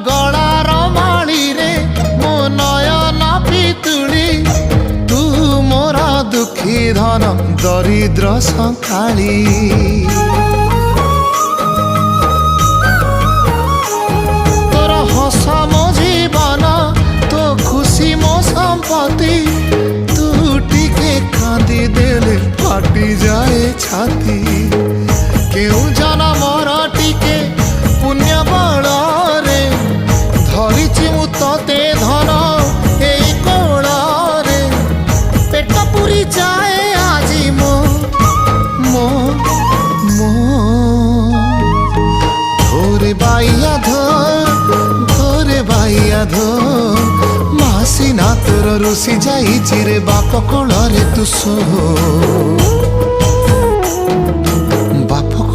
गलार माली रे मो नयन पितुली तू मोर दुखी धन दरिद्र संकाली तोर हस मो जीवन तो खुशी मो संपत्ति तू टिके कांदी देले फाटी जाए छाती केउ जनमर टिके पुण्य बल रे धरिछि मु तते धन एई कोल रे पेट पुरी जाए आजी मो मो मो धोरे बाइया धो मासी ना तोर रुसी जाई चिरे बाप कोल रे तू सो